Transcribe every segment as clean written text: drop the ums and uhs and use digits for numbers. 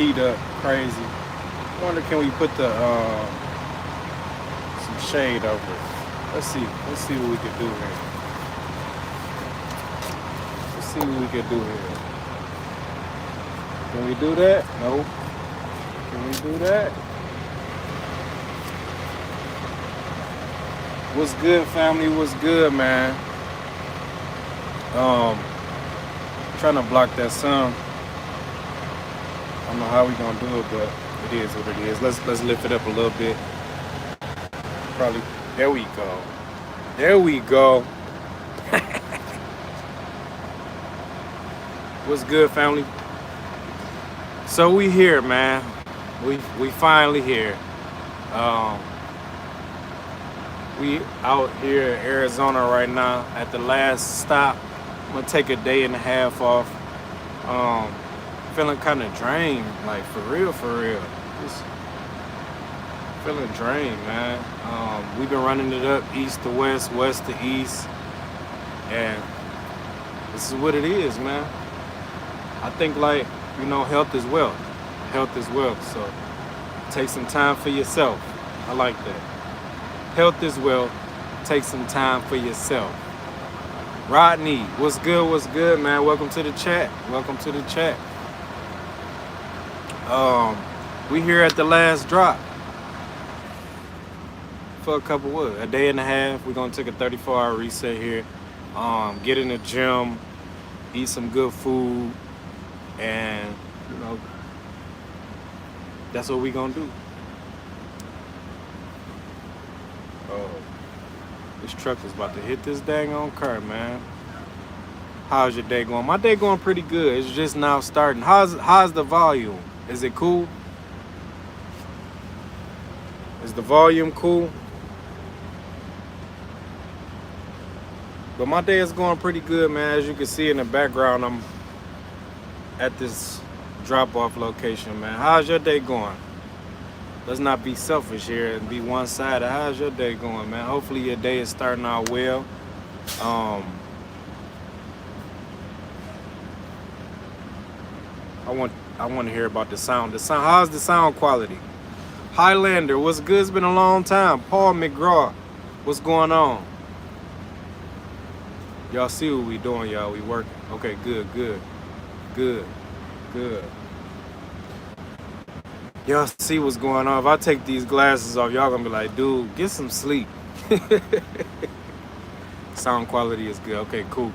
heat up crazy. I wonder, can we put the some shade over it? Let's see what we can do here. Let's see what we can do here. Can we do that? No. Can we do that? What's good, family? What's good, man? Trying to block that sun. I don't know how we gonna do it, but it is what it is. Let's lift it up a little bit. Probably. There we go. There we go. What's good, family? So we here, man. We finally here. We out here in Arizona right now at the last stop. I'm gonna take a day and a half off. Feeling kind of drained, like for real. Just feeling drained, man. We've been running it up east to west, west to east, and this is what it is, man. I think, like, you know, health is wealth. Health is wealth. So take some time for yourself. I like that. Health is wealth. Take some time for yourself. Rodney, what's good, man? Welcome to the chat. We here at the last drop for a day and a half. We're gonna take a 34-hour reset here. Get in the gym, eat some good food, and you know, that's what we gonna do. Oh, this truck is about to hit this dang on car, man. How's your day going? My day going pretty good. It's just now starting. How's the volume? Is it cool? Is the volume cool? But my day is going pretty good, man. As you can see in the background, I'm at this drop-off location, man. How's your day going? Let's not be selfish here and be one-sided. How's your day going, man? Hopefully your day is starting out well. I want to hear about the sound. How's the sound quality? Highlander, what's good? It's been a long time. Paul McGraw, what's going on? Y'all see what we doing, y'all. We working. Okay, good. Y'all see what's going on. If I take these glasses off, y'all gonna be like, dude, get some sleep. Sound quality is good. Okay, cool.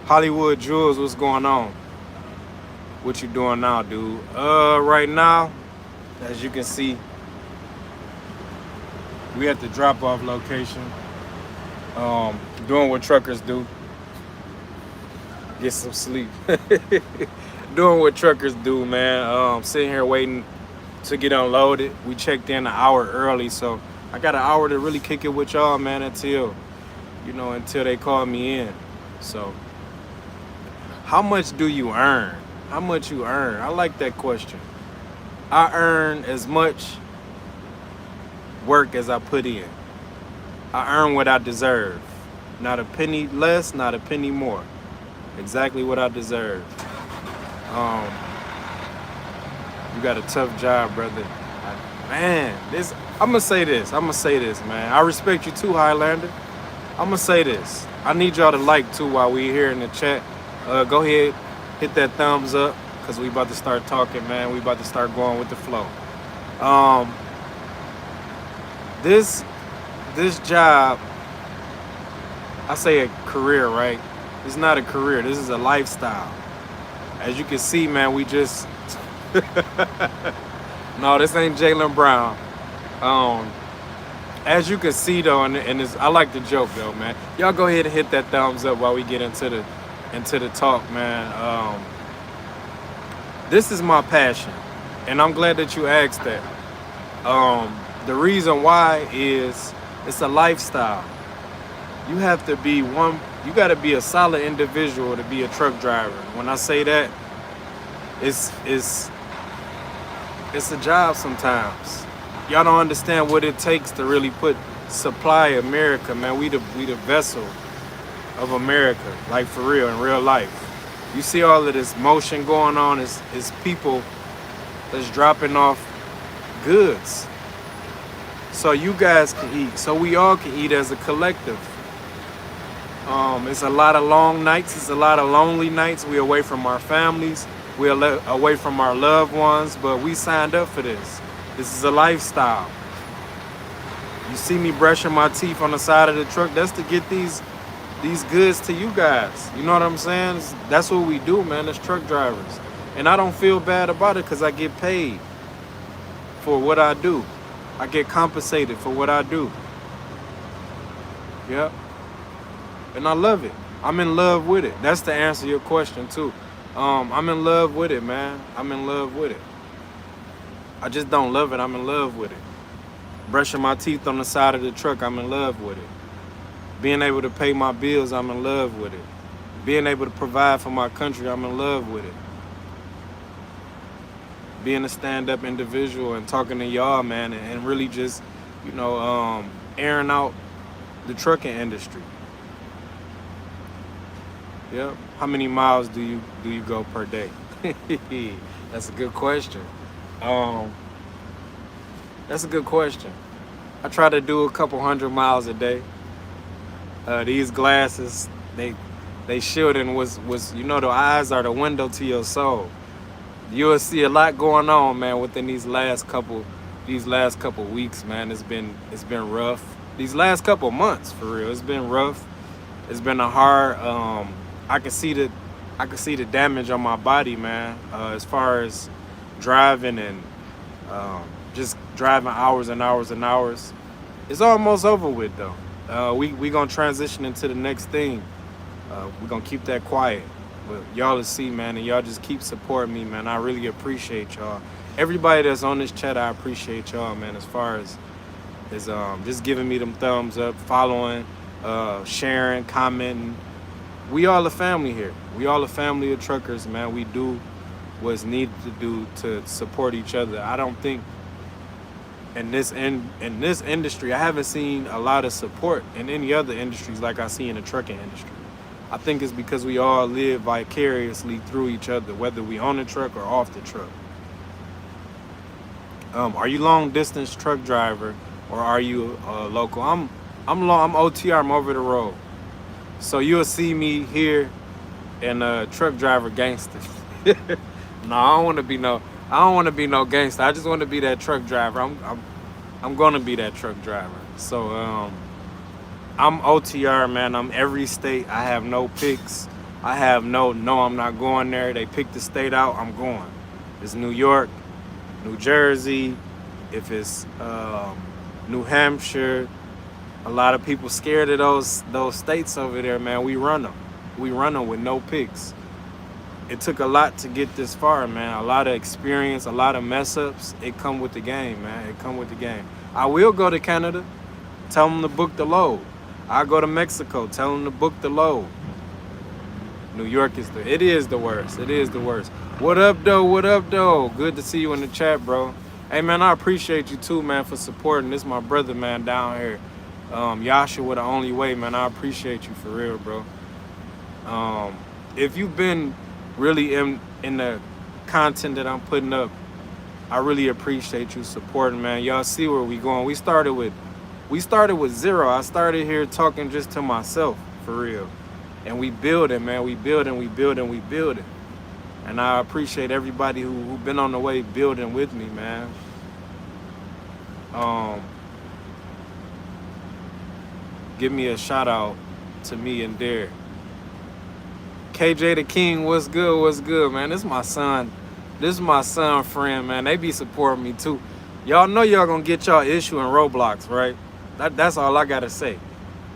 Hollywood Jules, what's going on? What you doing now, dude? Right now, as you can see, we at the drop-off location. Doing what truckers do. Get some sleep. Doing what truckers do, man. Sitting here waiting to get unloaded. We checked in an hour early, so I got an hour to really kick it with y'all, man, until they call me in. So how much do you earn? How much you earn? I like that question. I earn as much work as I put in. I earn what I deserve. Not a penny less, not a penny more. Exactly what I deserve. You got a tough job, brother. Man, I'm gonna say this, man. I respect you too, Highlander. I'm gonna say this. I need y'all to like too while we here in the chat. Go ahead, hit that thumbs up, because we about to start talking, man. We about to start going with the flow. This job, I say a career, right? It's not a career. This is a lifestyle. As you can see, man, we just... No, this ain't Jaylen Brown. As you can see, though, and I like the joke, though, man. Y'all go ahead and hit that thumbs up while we get into the talk, man. This is my passion, and I'm glad that you asked that. The reason why is it's a lifestyle. You have to be you got to be a solid individual to be a truck driver. When I say that, it's a job sometimes. Y'all don't understand what it takes to really supply America, man. We the vessel of America, like for real, in real life. You see all of this motion going on is people that's dropping off goods so you guys can eat, so we all can eat as a collective. It's a lot of long nights. It's a lot of lonely nights. We're away from our families. We're away from our loved ones, but we signed up for this. This is a lifestyle. You see me brushing my teeth on the side of the truck. That's to get these goods to you guys. You know what I'm saying? That's what we do, man, as truck drivers. And I don't feel bad about it because I get paid for what I do. I get compensated for what I do. Yep. And I love it. I'm in love with it. That's to answer your question too. I'm in love with it, man. I'm in love with it. I just don't love it. I'm in love with it. Brushing my teeth on the side of the truck, I'm in love with it. Being able to pay my bills, I'm in love with it. Being able to provide for my country, I'm in love with it. Being a stand-up individual and talking to y'all, man, and really just, airing out the trucking industry. Yep. How many miles do you go per day? That's a good question. That's a good question. I try to do a couple 100 miles a day. These glasses, they shielding was the eyes are the window to your soul. You'll see a lot going on, man, within these last couple weeks, man. It's been rough. These last couple months, for real, it's been rough. It's been a hard. I can see the damage on my body, man. As far as driving and just driving hours and hours and hours. It's almost over with though. We gonna transition into the next thing. We're gonna keep that quiet. But y'all will see, man, and y'all just keep supporting me, man. I really appreciate y'all. Everybody that's on this chat, I appreciate y'all, man, as far as just giving me them thumbs up, following, sharing, commenting. We all a family here. We all a family of truckers, man. We do what's needed to do to support each other. I don't think in this industry, I haven't seen a lot of support in any other industries like I see in the trucking industry. I think it's because we all live vicariously through each other, whether we on the truck or off the truck. Are you long distance truck driver or are you local? I'm OTR. I'm over the road. So you'll see me here in truck driver gangster. No, I don't want to be no gangster. I just want to be that truck driver. I'm gonna be that truck driver. So I'm OTR, man. I'm every state. I have no picks. I have no, I'm not going there. They pick the state out, I'm going. It's New York, New Jersey, if it's New Hampshire. A lot of people scared of those states over there, man. We run them. We run them with no picks. It took a lot to get this far, man. A lot of experience, a lot of mess ups. It come with the game, man. It come with the game. I will go to Canada. Tell them to book the load. I go to Mexico. Tell them to book the load. New York is the worst. It is the worst. What up, though? What up, though? Good to see you in the chat, bro. Hey, man, I appreciate you too, man, for supporting. This my brother, man, down here. Yashua, the only way, man. I appreciate you for real, bro. If you've been really in the content that I'm putting up, I really appreciate you supporting, man. Y'all see where we going. We started with zero. I started here talking just to myself, for real. And we building, man. We building. And I appreciate everybody who been on the way building with me, man. Give me a shout out to me and Derek. KJ the King, what's good, man? This is my son friend, man. They be supporting me too. Y'all know y'all gonna get y'all issue in Roblox, right? That's all I gotta say.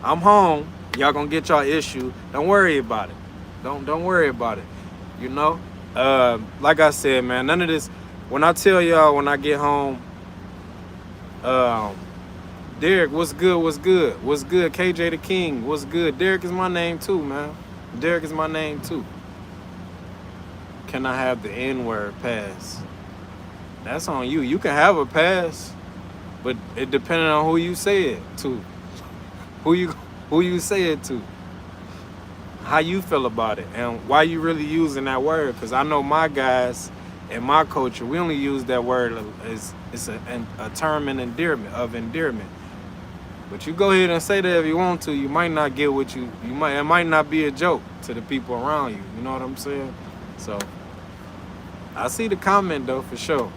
I'm home. Y'all gonna get y'all issue. Don't worry about it. Don't worry about it. You know? Like I said, man, none of this. When I tell y'all when I get home, Derek, what's good? KJ the King, what's good? Derek is my name too, man. Derek is my name too. Can I have the N-word pass? That's on you. You can have a pass, but it depends on who you say it to. Who you say it to. How you feel about it and why you really using that word. Because I know my guys, in my culture, we only use that word as it's a term of endearment. But you go ahead and say that if you want to, you might not get what it might not be a joke to the people around you. You know what I'm saying? So I see the comment though for sure.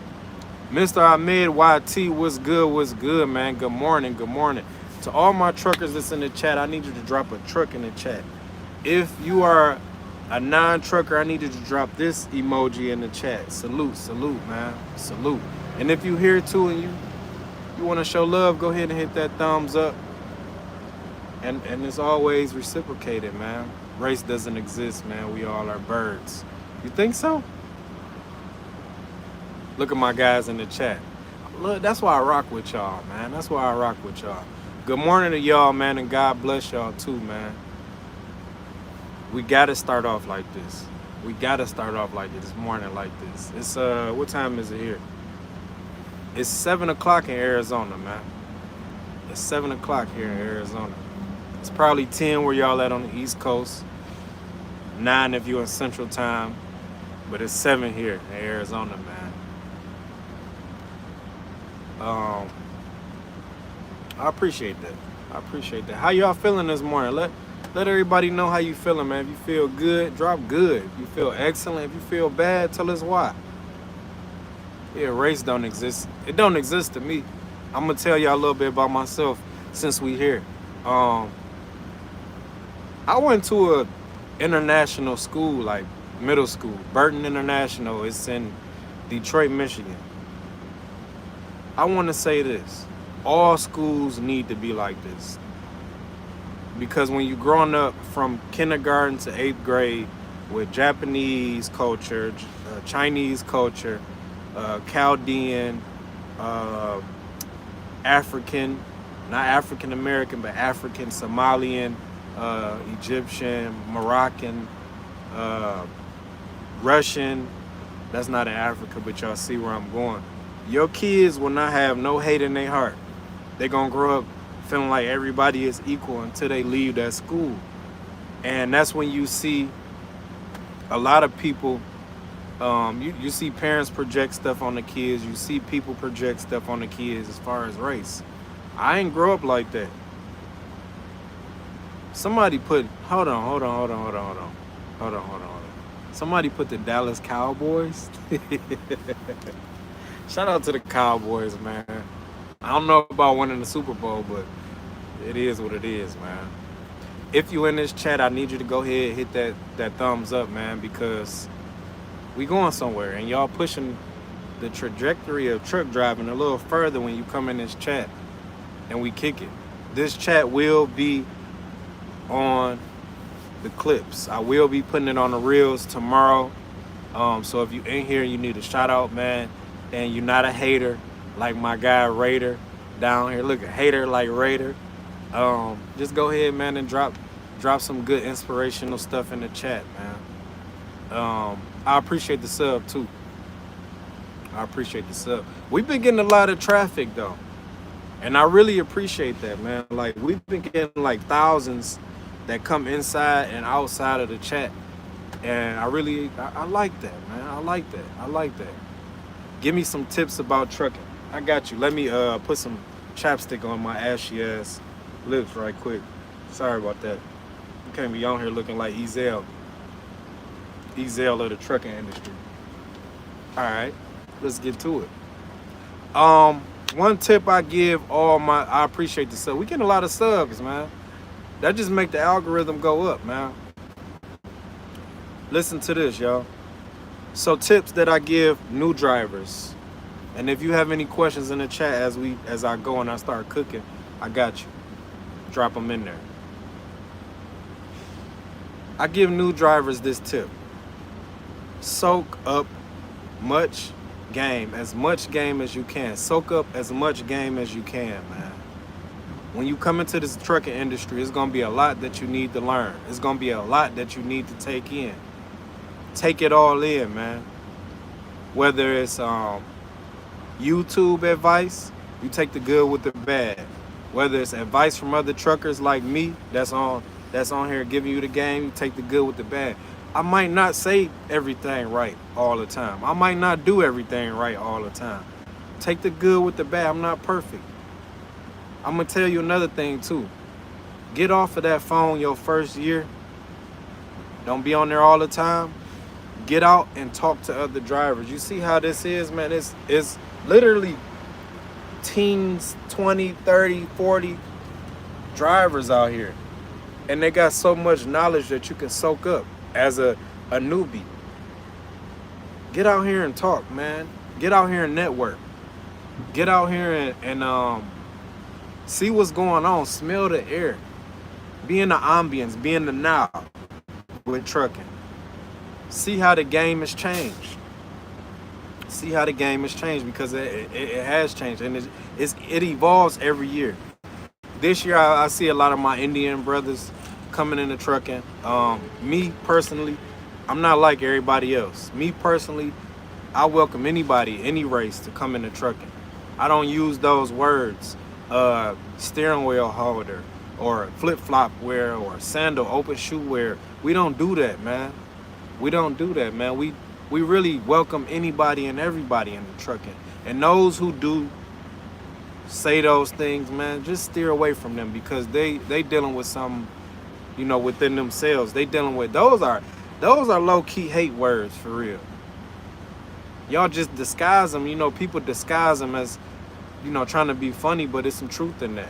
Mr. Ahmed YT, what's good, man? Good morning. To all my truckers that's in the chat, I need you to drop a truck in the chat. If you are a non-trucker, I need you to drop this emoji in the chat. Salute, man. Salute. And if you here too and you want to show love, go ahead and hit that thumbs up. And it's always reciprocated, man. Race doesn't exist, man. We all are birds. You think so? Look at my guys in the chat. Look, that's why I rock with y'all, man. That's why I rock with y'all. Good morning to y'all, man, and God bless y'all too, man. We gotta start off like this. We gotta start off like this morning like this. It's what time is it here? It's 7 o'clock in Arizona, man. It's 7 o'clock here in Arizona. It's probably 10 where y'all at on the East Coast. 9 if you're in Central Time. But it's 7 here in Arizona, man. I appreciate that. How y'all feeling this morning? Let everybody know how you feeling, man. If you feel good, drop good. If you feel excellent, if you feel bad, tell us why. Yeah, race don't exist. It don't exist to me. I'm gonna tell y'all a little bit about myself since we here. I went to a international school, like middle school, Burton International. It's in Detroit, Michigan. I want to say this. All schools need to be like this. Because when you're growing up from kindergarten to 8th grade with Japanese culture, Chinese culture, Chaldean, African, not African American, but African, Somalian, Egyptian, Moroccan, Russian. That's not in Africa, but y'all see where I'm going. Your kids will not have no hate in their heart. They're going to grow up feeling like everybody is equal until they leave that school. And that's when you see a lot of people, you see parents project stuff on the kids. You see people project stuff on the kids as far as race. I ain't grow up like that. Somebody put, hold on. Somebody put the Dallas Cowboys. Shout out to the Cowboys, man. I don't know about winning the Super Bowl, but it is what it is, man. If you in this chat, I need you to go ahead and hit that thumbs up, man, because we going somewhere, and y'all pushing the trajectory of truck driving a little further when you come in this chat, and we kick it. This chat will be on the clips. I will be putting it on the reels tomorrow. So if you in here, you need a shout out, man, and you're not a hater like my guy Raider down here. Look, a hater like Raider. Just go ahead, man, and drop some good inspirational stuff in the chat, man. I appreciate the sub too. We've been getting a lot of traffic though, and I really appreciate that, man. Like, we've been getting like thousands that come inside and outside of the chat, and I like that, man. I like that. Give me some tips about trucking. I got you. Let me put some chapstick on my ashy ass lips right quick. Sorry about that. You can't be on here looking like Ezel of the trucking industry. All right, let's get to it. One tip I give I appreciate the sub. We getting a lot of subs, man. That just make the algorithm go up, man. Listen to this, y'all. So tips that I give new drivers. And if you have any questions in the chat as I go and I start cooking, I got you. Drop them in there. I give new drivers this tip. Soak up as much game as you can. Soak up as much game as you can, man. When you come into this trucking industry, it's gonna be a lot that you need to learn. It's gonna be a lot that you need to take in. Take it all in, man. Whether it's YouTube advice, you take the good with the bad. Whether it's advice from other truckers like me that's on here giving you the game, you take the good with the bad. I might not say everything right all the time. I might not do everything right all the time. Take the good with the bad. I'm not perfect. I'm gonna tell you another thing too. Get off of that phone your first year. Don't be on there all the time. Get out and talk to other drivers. You see how this is, man? It's literally teens, 20, 30, 40 drivers out here. And they got so much knowledge that you can soak up as a newbie. Get out here and talk, man. Get out here and network. Get out here and see what's going on. Smell the air. Be in the ambience. Be in the now with trucking. See how the game has changed. See how the game has changed, because it has changed, and it evolves every year. This year, I see a lot of my Indian brothers coming into trucking. Me personally, I'm not like everybody else. Me personally, I welcome anybody, any race to come into trucking. I don't use those words, steering wheel holder or flip-flop wear or sandal open shoe wear. We don't do that, man. We don't do that, man. We really welcome anybody and everybody in the trucking. And those who do say those things, man, just steer away from them, because they dealing with something, you know, within themselves. They dealing with those are low-key hate words for real. Y'all just disguise them, you know, people disguise them as, you know, trying to be funny, but it's some truth in that.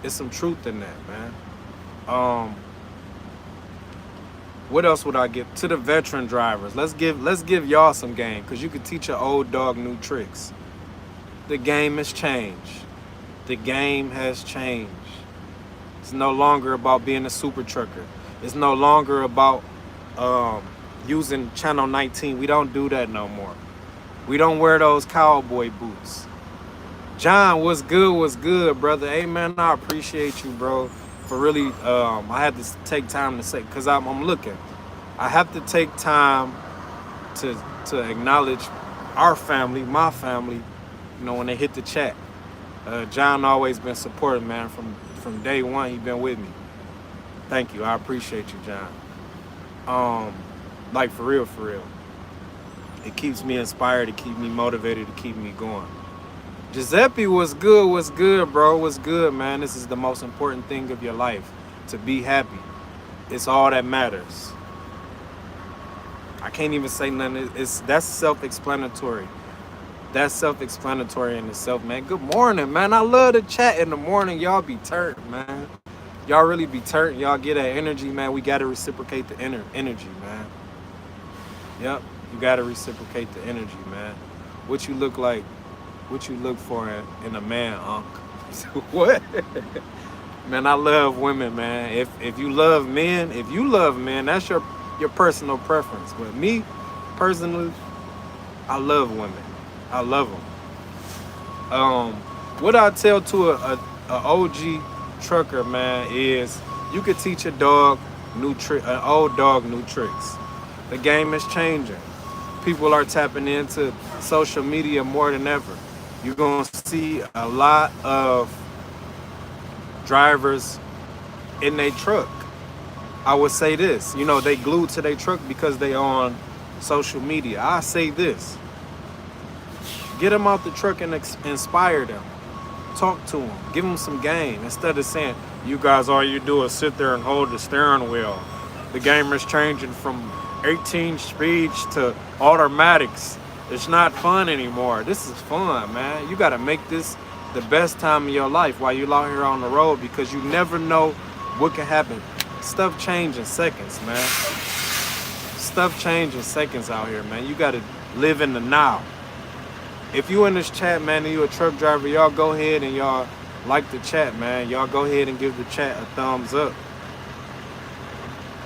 It's some truth in that, man. What else would I get to the veteran drivers? Let's give y'all some game, because you could teach an old dog new tricks. The game has changed. The game has changed. It's no longer about being a super trucker. It's no longer about using channel 19. We don't do that no more. We don't wear those cowboy boots. John, what's good, brother? Hey, man, I appreciate you, bro. For really, I had to take time to say, because I'm looking. I have to take time to acknowledge our family, my family, you know, when they hit the chat. John always been supportive, man, from day one. He been with me. Thank you. I appreciate you, John. Like, for real. It keeps me inspired, to keep me motivated, to keep me going. Giuseppe, what's good, bro? What's good, man? This is the most important thing of your life, to be happy. It's all that matters. I can't even say nothing. That's self-explanatory. That's self-explanatory in itself, man. Good morning, man. I love the chat in the morning. Y'all be turned, man. Y'all really be turned. Y'all get that energy, man. We got to reciprocate the energy, man. Yep, you got to reciprocate the energy, man. What you look like, what you look for in a man, Unc. What? Man, I love women, man. If you love men, that's your personal preference. But me, personally, I love women. I love them. What I tell to a OG trucker, man, is you could teach an old dog new tricks. The game is changing. People are tapping into social media more than ever. You're going to see a lot of drivers in their truck. I would say this, you know, they glued to their truck because they on social media. I say this, get them out the truck and inspire them. Talk to them, give them some game. Instead of saying, you guys, all you do is sit there and hold the steering wheel. The game is changing from 18 speeds to automatics. It's not fun anymore. This is fun, man. You got to make this the best time of your life while you're out here on the road, because you never know what can happen. Stuff change in seconds, man. Stuff change in seconds out here, man. You got to live in the now. If you in this chat, man, and you a truck driver, y'all go ahead and y'all like the chat, man. Y'all go ahead and give the chat a thumbs up.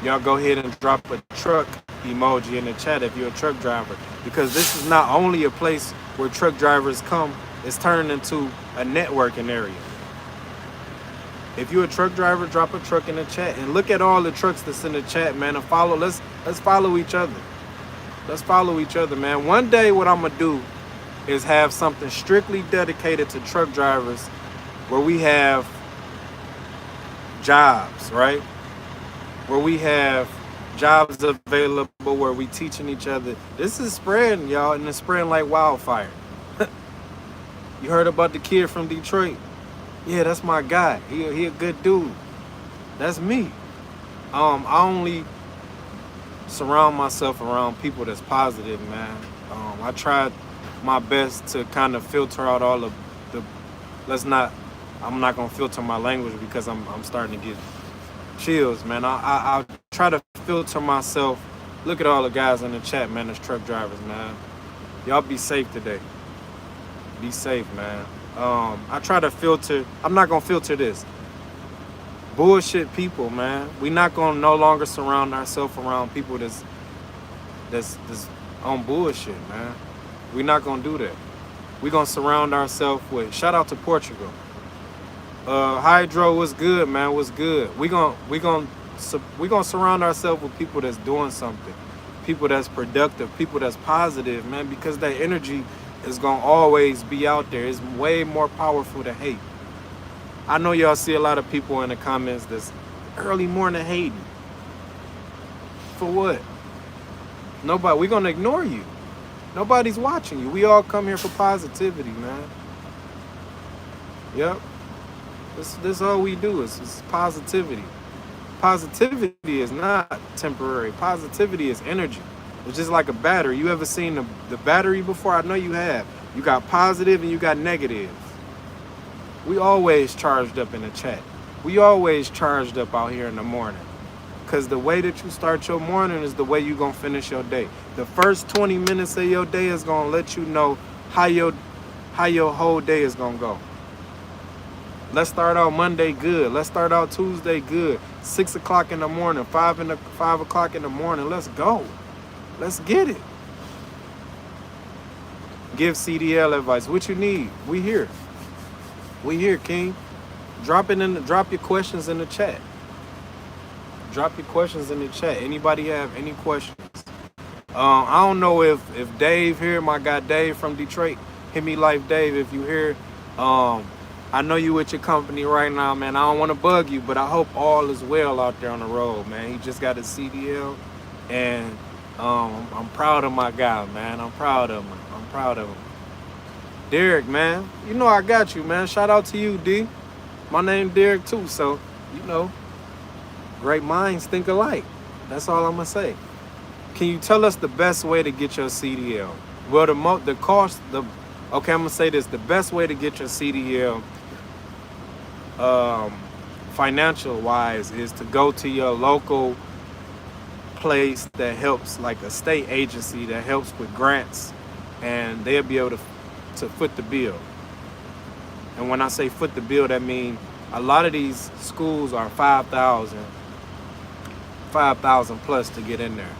Y'all go ahead and drop a truck emoji in the chat if you're a truck driver, because this is not only a place where truck drivers come, it's turned into a networking area. If you're a truck driver, drop a truck in the chat and look at all the trucks that's in the chat, man, and follow. Let's follow each other. Let's follow each other, man. One day what I'm gonna do is have something strictly dedicated to truck drivers, where we have jobs, right? Where we have jobs available where we teaching each other. This is spreading, y'all, and it's spreading like wildfire. You heard about the kid from Detroit? Yeah, that's my guy. He a good dude. That's me. I only surround myself around people that's positive, man. I tried my best to kind of filter out all of the. I'm not gonna filter my language because I'm starting to get chills, man. I try to filter myself. Look at all the guys in the chat, man. There's truck drivers, man. Y'all be safe today. Be safe, man. I try to filter. I'm not gonna filter this. Bullshit people, man. We not gonna no longer surround ourselves around people that's on bullshit, man. We not gonna do that. We gonna surround ourselves with. Shout out to Portugal. Hydro was good, man. Was good. We gonna surround ourselves with people that's doing something, people that's productive, people that's positive, man. Because that energy is gonna always be out there. It's way more powerful than hate. I know y'all see a lot of people in the comments that's early morning hating. For what? Nobody. We're gonna ignore you. Nobody's watching you. We all come here for positivity, man. Yep. This all we do is positivity. Positivity is not temporary. Positivity is energy. It's just like a battery. You ever seen the battery before? I know you have. You got positive and you got negative. We always charged up in the chat. We always charged up out here in the morning. Because the way that you start your morning is the way you're going to finish your day. The first 20 minutes of your day is going to let you know how your whole day is going to go. Let's start out Monday good. Let's start out Tuesday good. 6 o'clock in the morning, 5 o'clock in the morning. Let's go. Let's get it. Give CDL advice. What you need? We here. We here, King. Drop your questions in the chat. Drop your questions in the chat. Anybody have any questions? I don't know if Dave here, my guy Dave from Detroit, hit me live, Dave, if you here. I know you with your company right now, man. I don't want to bug you, but I hope all is well out there on the road, man. He just got his CDL, and I'm proud of my guy, man. I'm proud of him. Derek, man, you know I got you, man. Shout out to you, D. My name Derek too, so you know, great minds think alike. That's all I'm gonna say. Can you tell us the best way to get your CDL? Well, okay, I'm gonna say this: the best way to get your CDL, financial wise, is to go to your local place that helps, like a state agency that helps with grants, and they'll be able to foot the bill. And when I say foot the bill, that means a lot of these schools are 5,000 plus to get in there.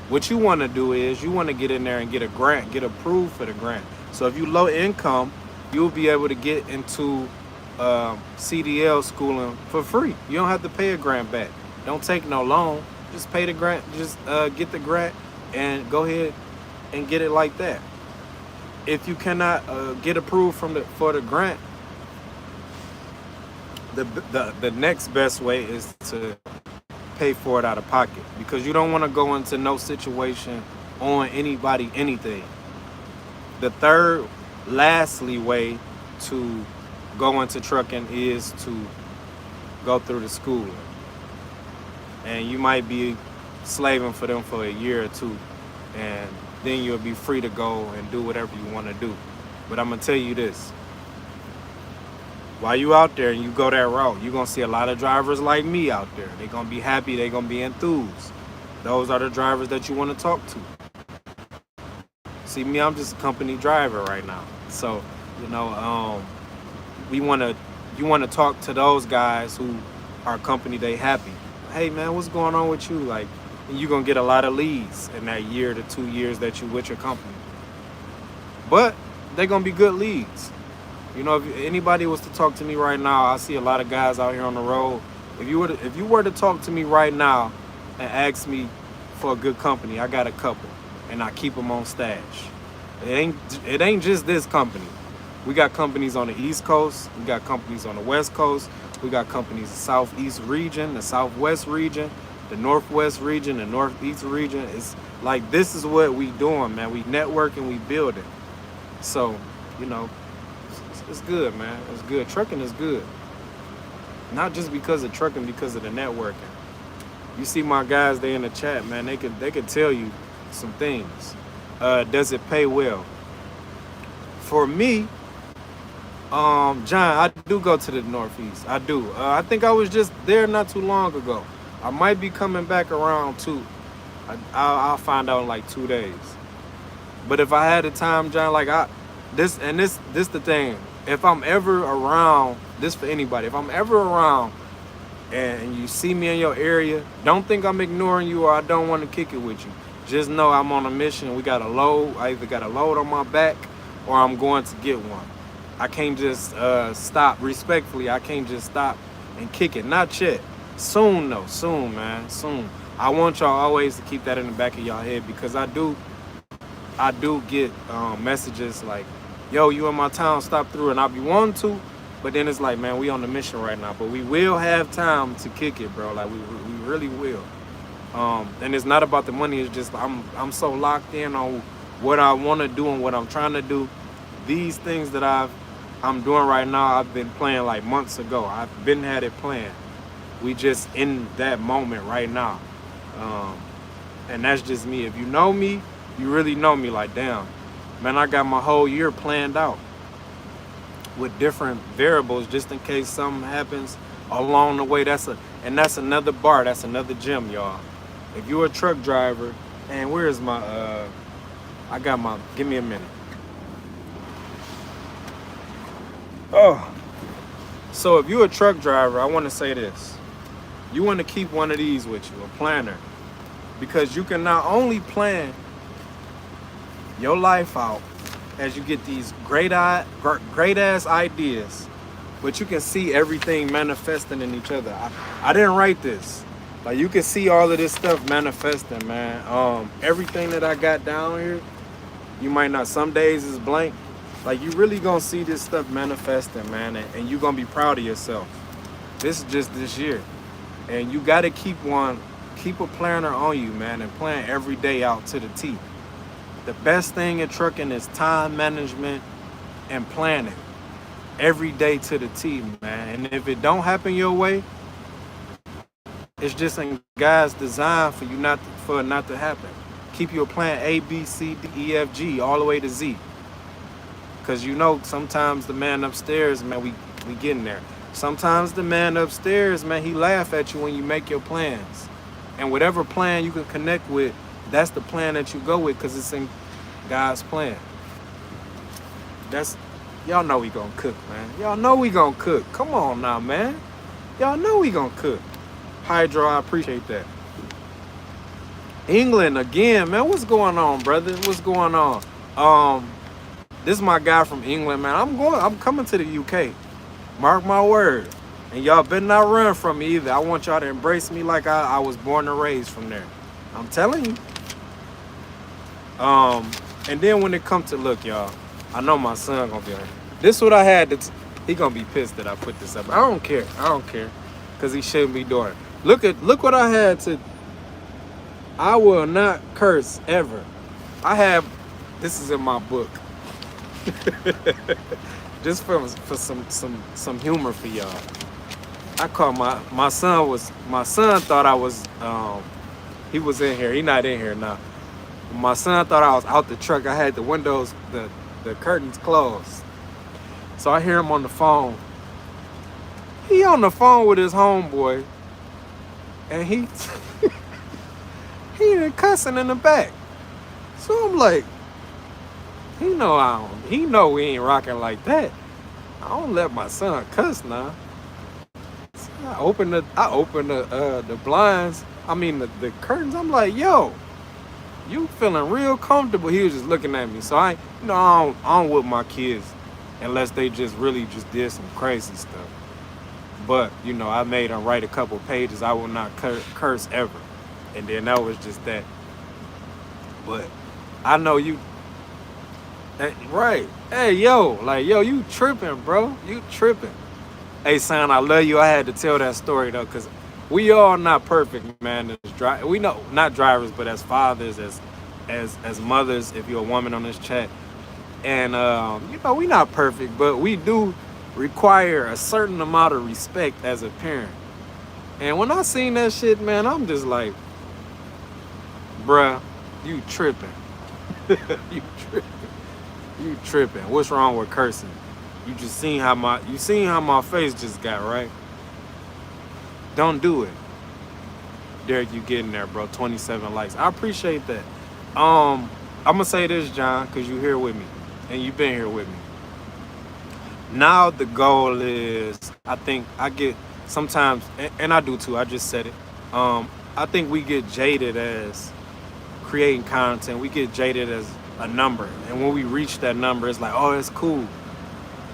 What you want to do is you want to get in there and get a grant, get approved for the grant. So if you low income, you'll be able to get into CDL schooling for free. You don't have to pay a grant back. Don't take no loan. Just pay the grant. Just get the grant and go ahead and get it like that. If you cannot get approved for the grant, the next best way is to pay for it out of pocket, because you don't want to go into no situation on anybody anything. The third, lastly, way to go into trucking is to go through the schooling, and you might be slaving for them for a year or two, and then you'll be free to go and do whatever you want to do. But I'm gonna tell you this: while you out there and you go that route, you're gonna see a lot of drivers like me out there. They're gonna be happy, they're gonna be enthused. Those are the drivers that you want to talk to. See me, I'm just a company driver right now. So, you know, you want to talk to those guys who are company, they happy. Hey man, what's going on with you? Like, and you're gonna get a lot of leads in that year to 2 years that you with your company. But they're gonna be good leads. You know, if anybody was to talk to me right now, I see a lot of guys out here on the road. If you were to talk to me right now and ask me for a good company, I got a couple, and I keep them on stash. It ain't just this company. We got companies on the East Coast. We got companies on the West Coast. We got companies in the Southeast region, the Southwest region. the Northwest region, the Northeast region. It's like, this is what we doing, man. We networking, we building. So, you know, it's good, man. It's good. Trucking is good. Not just because of trucking, because of the networking. You see my guys, they in the chat, man. They could tell you some things. Does it pay well? For me, John, I do go to the Northeast. I do. I think I was just there not too long ago. I might be coming back around too. I'll find out in like 2 days. But if I had the time, John, like this the thing. If I'm ever around, this for anybody. If I'm ever around and you see me in your area, don't think I'm ignoring you or I don't want to kick it with you. Just know I'm on a mission. We got a load. I either got a load on my back or I'm going to get one. I can't just stop. Respectfully, I can't just stop and kick it. Not yet. Soon though. Soon, man. Soon. I want y'all always to keep that in the back of y'all head, because I do get messages like, yo, you in my town, stop through, and I'll be wanting to, but then it's like, man, we on the mission right now, but we will have time to kick it, bro. Like we really will. And it's not about the money. It's just I'm so locked in on what I want to do and what I'm trying to do. These things that I'm doing right now, I've been playing like months ago. I've been had it planned. We just in that moment right now. And that's just me. If you know me, you really know me. Like, damn, man, I got my whole year planned out with different variables just in case something happens along the way. That's another bar. That's another gem, y'all. If you're a truck driver, and where is my give me a minute. Oh, so if you're a truck driver, I want to say this. You want to keep one of these with you, a planner, because you can not only plan your life out as you get these great ass ideas, but you can see everything manifesting in each other. I didn't write this. Like, you can see all of this stuff manifesting, man. Everything that I got down here, you might not, some days is blank. Like, you really gonna see this stuff manifesting, man, and you gonna be proud of yourself. This is just this year. And you gotta keep a planner on you, man, and plan every day out to the T. The best thing in trucking is time management and planning every day to the T, man. And if it don't happen your way, it's just in God's design for it not to happen. Keep your plan A, B, C, D, E, F, G, all the way to Z. Because you know, sometimes the man upstairs, man, we getting there. Sometimes the man upstairs, man, he laugh at you when you make your plans. And whatever plan you can connect with, that's the plan that you go with, because it's in God's plan. Y'all know we gonna cook, man. Y'all know we gonna cook. Come on now, man. Y'all know we gonna cook. Hydro, I appreciate that. England again, man. What's going on, brother? What's going on? This is my guy from England, man. I'm coming to the UK. Mark my word. And y'all better not run from me either. I want y'all to embrace me like I was born and raised from there. I'm telling you. And then when it comes to, look, y'all, I know my son gonna be on. This is what I had to, he gonna be pissed that I put this up. I don't care. Because he shouldn't be doing it. Look what I had to, I will not curse ever. This is in my book. Just for some humor for y'all. I called my son thought I was, he was in here. He not in here now. My son thought I was out the truck. I had the windows, the curtains closed. So I hear him on the phone. He on the phone with his homeboy. And he cussing in the back. So I'm like, he know we ain't rocking like that. I don't let my son cuss now. So I open the blinds. I mean the curtains. I'm like, yo, you feeling real comfortable? He was just looking at me. So I don't whip my kids unless they just really just did some crazy stuff. But I made them write a couple pages. I will not curse ever. And then that was just that. But I know you. Right. Hey, yo, you tripping, bro. You tripping. Hey, son, I love you. I had to tell that story, though, because we all not perfect, man. man. We know, not drivers, but as fathers, as mothers, if you're a woman on this chat. And, you know, we not perfect, but we do require a certain amount of respect as a parent. And when I seen that shit, man, I'm just like, bruh, you tripping. You tripping. You tripping. What's wrong with cursing? You seen how my face just got, right? Don't do it. Derek, you getting there, bro. 27 likes. I appreciate that. I'm gonna say this, John, because you here with me. And you've been here with me. Now the goal is, I think I get sometimes, and I do too, I just said it. I think we get jaded as creating content. We get jaded as a number. And when we reach that number, it's like, oh, it's cool.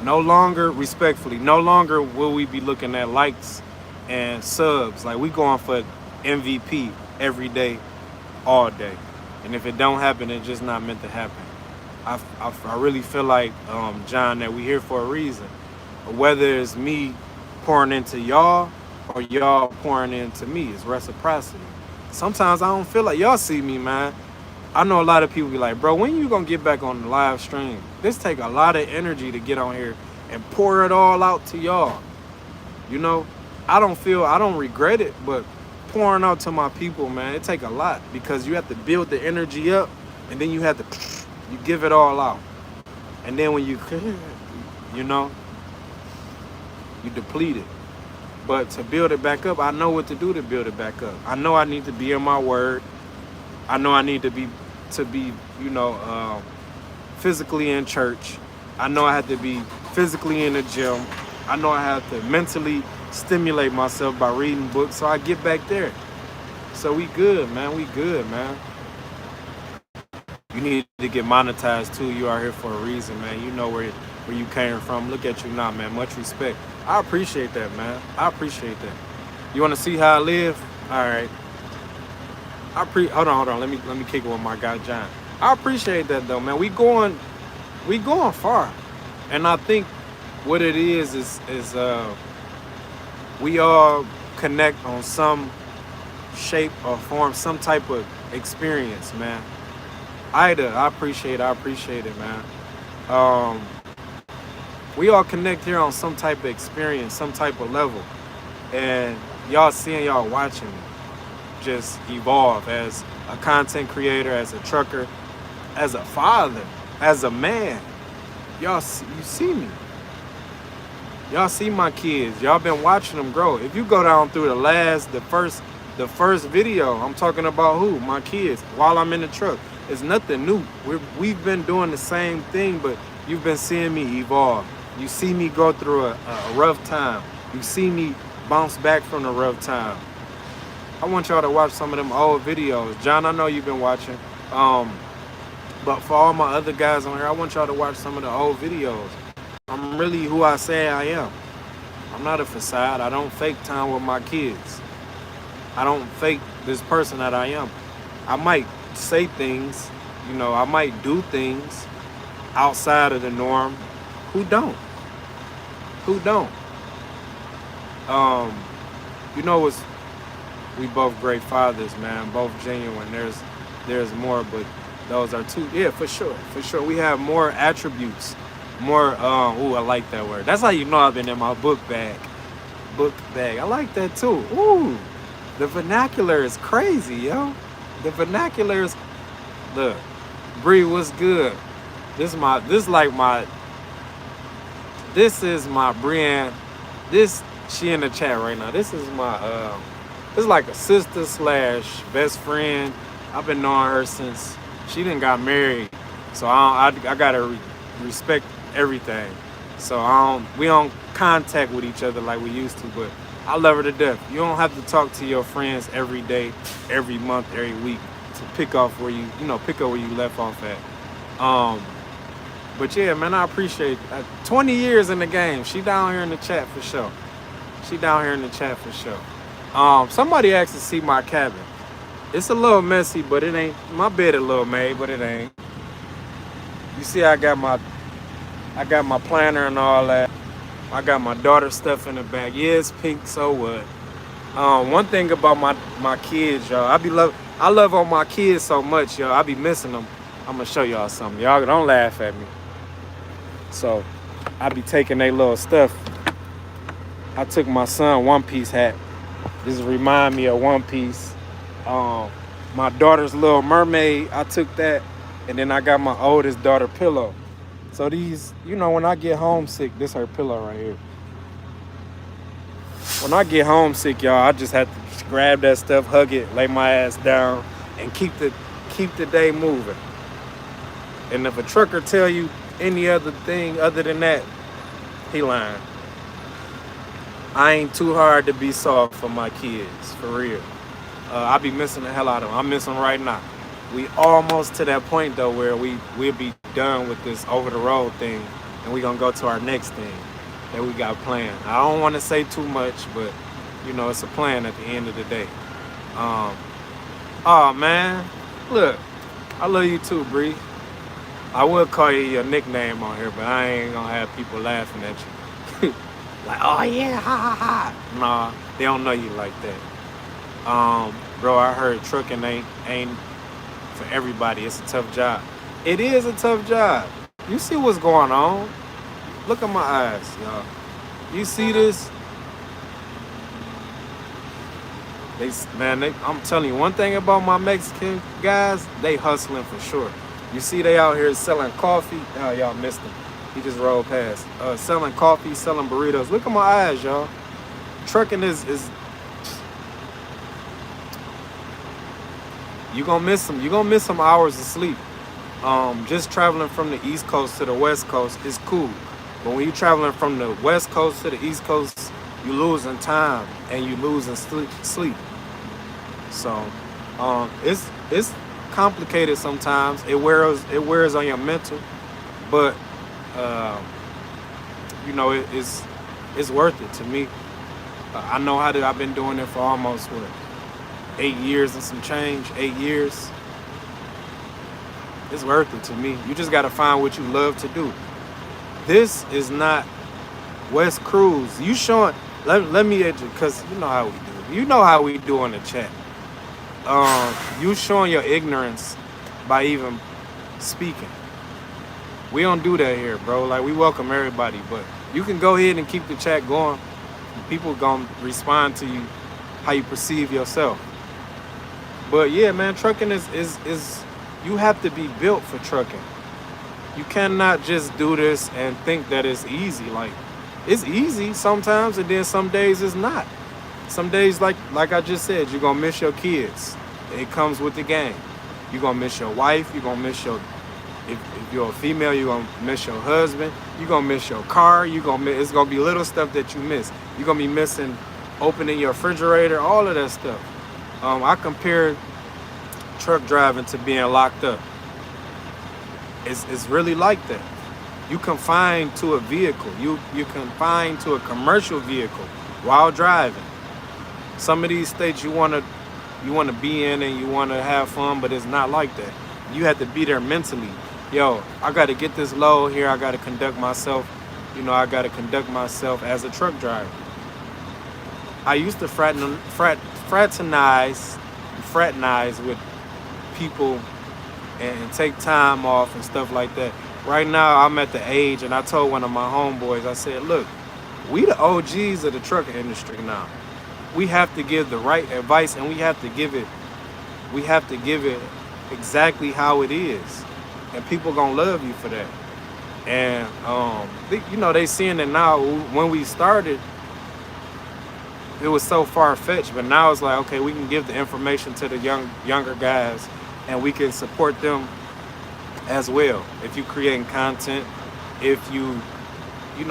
No longer, respectfully, no longer will we be looking at likes and subs. Like, we going for MVP every day, all day. And if it don't happen, it's just not meant to happen. I really feel like, John, that we here for a reason. Whether it's me pouring into y'all or y'all pouring into me, it's reciprocity. Sometimes I don't feel like y'all see me, man. I know a lot of people be like, bro, when you gonna get back on the live stream? This take a lot of energy to get on here and pour it all out to y'all. You know, I don't regret it, but pouring out to my people, man, it take a lot because you have to build the energy up and then you have to, you give it all out. And then when you know, you deplete it. But to build it back up, I know what to do to build it back up. I know I need to be in my word. I know I need to be, you know, physically in church. I know I have to be physically in the gym. I know I have to mentally stimulate myself by reading books so I get back there. So we good, man. We good, man. You need to get monetized too. You are here for a reason, man. You know where you came from. Look at you now, man. Much respect. I appreciate that, man. I appreciate that. You want to see how I live? All right. Hold on. Let me kick it with my guy John. I appreciate that though, man. We going far, and I think what it is we all connect on some shape or form, some type of experience, man. I appreciate it, man. We all connect here on some type of experience, some type of level, and y'all watching me just evolve as a content creator, as a trucker, as a father, as a man. You see me. Y'all see my kids. Y'all been watching them grow. If you go down through the first video, I'm talking about who? My kids. While I'm in the truck, it's nothing new. We've been doing the same thing, but you've been seeing me evolve. You see me go through a rough time. You see me bounce back from the rough time. I want y'all to watch some of them old videos. John, I know you've been watching. But for all my other guys on here, I want y'all to watch some of the old videos. I'm really who I say I am. I'm not a facade. I don't fake time with my kids. I don't fake this person that I am. I might say things, you know, I might do things outside of the norm. Who don't? You know, we both great fathers, man, both genuine. There's more, but those are two. Yeah, for sure. We have more attributes, more, I like that word. That's how you know I've been in my book bag. I like that too. Ooh, the vernacular is crazy, yo. The vernacular is, look, Bree, what's good? This is my Brienne. She in the chat right now. This is my, this is like a sister / best friend. I've been knowing her since she done got married. So I gotta respect everything. So we don't contact with each other like we used to, but I love her to death. You don't have to talk to your friends every day, every month, every week to pick up where you left off at. But yeah, man, I appreciate it. 20 years in the game. She down here in the chat for sure. Somebody asked to see my cabin. It's a little messy, but it ain't. My bed a little made, but it ain't. You see, I got my planner and all that. I got my daughter's stuff in the back. Yeah, it's pink, so what? One thing about my kids, y'all, I love on my kids so much, y'all. I be missing them. I'm gonna show y'all something. Y'all don't laugh at me. So I be taking their little stuff. I took my son One Piece hat. This remind me of One Piece. My daughter's Little Mermaid, I took that, and then I got my oldest daughter pillow. So these, when I get homesick, this her pillow right here. When I get homesick, y'all, I just have to just grab that stuff, hug it, lay my ass down, and keep the day moving. And if a trucker tell you any other thing other than that, he lying. I ain't too hard to be soft for my kids, for real. I be missing the hell out of them. I miss them right now. We almost to that point though where we'll be done with this over the road thing, and we gonna go to our next thing that we got planned. I don't want to say too much, but it's a plan at the end of the day. Oh man, look, I love you too, Bree. I will call you your nickname on here, but I ain't gonna have people laughing at you. Like, oh yeah, ha ha ha. Nah, they don't know you like that. Bro, I heard trucking ain't for everybody. It's a tough job. It is a tough job. You see what's going on? Look at my eyes, y'all. You see this? I'm telling you, one thing about my Mexican guys, they hustling for sure. You see they out here selling coffee. Oh, y'all missed him. He just rolled past. Selling coffee, selling burritos. Look at my eyes, y'all. Trucking is you gonna miss them. You gonna miss some hours of sleep. Just traveling from the East Coast to the West Coast is cool. But when you're traveling from the West Coast to the East Coast, you losing time and you losing sleep. So it's complicated sometimes. It wears on your mental, but it's worth it to me. I know I've been doing it for almost 8 years and some change. 8 years. It's worth it to me. You just gotta find what you love to do. This is not West Cruise. You showing, let me educate, because you know how we do. You know how we do on the chat. You showing your ignorance by even speaking. We don't do that here, bro. Like, we welcome everybody, but you can go ahead and keep the chat going. People gonna respond to you how you perceive yourself. But yeah, man, trucking is you have to be built for trucking. You cannot just do this and think that it's easy. Like, it's easy sometimes, and then some days it's not. Some days, like I just said, you're gonna miss your kids. It comes with the game. You're gonna miss your wife. You're gonna miss if you're a female, you're gonna miss your husband. You're gonna miss your car. It's gonna be little stuff that you miss. You're gonna be missing opening your refrigerator, all of that stuff. I compare truck driving to being locked up. It's really like that. You confined to a vehicle. You confined to a commercial vehicle while driving. Some of these states you wanna be in and you wanna have fun, but it's not like that. You have to be there mentally. Yo, I gotta get this load here. I gotta conduct myself. I gotta conduct myself as a truck driver. I used to fraternize with people and take time off and stuff like that. Right now, I'm at the age, and I told one of my homeboys, I said, look, we the OGs of the trucking industry now. We have to give the right advice, and we have to give it exactly how it is. And people gonna love you for that. And they seeing it now. When we started, it was so far-fetched, but now it's like, okay, we can give the information to the younger guys, and we can support them as well. If you creating content, if you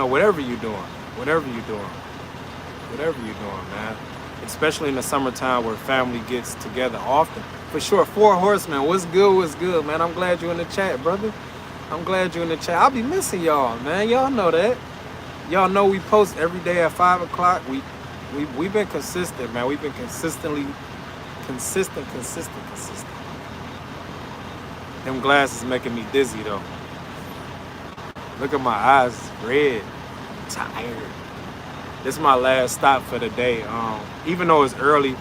whatever you're doing, man. Especially in the summertime where family gets together often. For sure, Four Horsemen, what's good, man? I'm glad you're in the chat, brother. I'm glad you're in the chat. I'll be missing y'all, man. Y'all know that. Y'all know we post every day at 5 o'clock. We've been consistent, man. We've been consistent. Them glasses making me dizzy, though. Look at my eyes, red. I'm tired. This is my last stop for the day. Even though it's early,